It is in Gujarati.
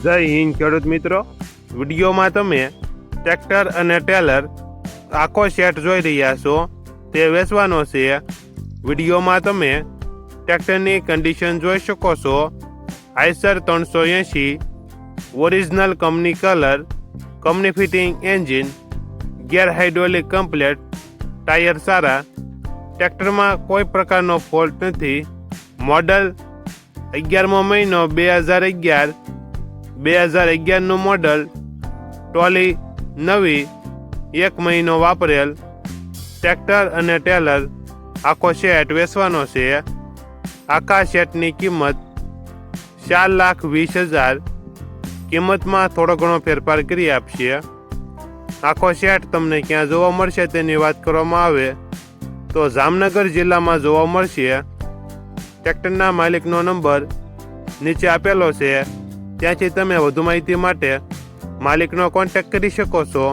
જય હિન્દ ખેડૂત મિત્રો, વિડીયોમાં તમે ટ્રેક્ટર અને ટેલર આખો સેટ જોઈ રહ્યા છો તે વેચવાનો છે. વિડીયોમાં તમે ટ્રેક્ટરની કન્ડિશન જોઈ શકો છો. Eicher 380 original company colour, company fitting engine, gear hydraulic complete, tyre સારા, ટ્રેક્ટરમાં કોઈ પ્રકારનો ફોલ્ટ નથી. મોડલ 11મો મહિનો 2011નું મોડલ, ટ્રોલી નવી, 1 મહિનો વાપરેલ. ટ્રેક્ટર અને ટેલર આખો સેટ વેચવાનો છે. આખા સેટની કિંમત 4,20,000. કિંમતમાં થોડો ઘણો ફેરફાર કરી આપશે. આખો સેટ તમને ક્યાં જોવા મળશે તેની વાત કરવામાં આવે તો જામનગર જિલ્લામાં જોવા મળશે. ટ્રેક્ટરના માલિકનો નંબર નીચે આપેલો છે, ત્યાંથી તમે વધુ માહિતી માટે માલિકનો કોન્ટેક્ટ કરી શકો છો.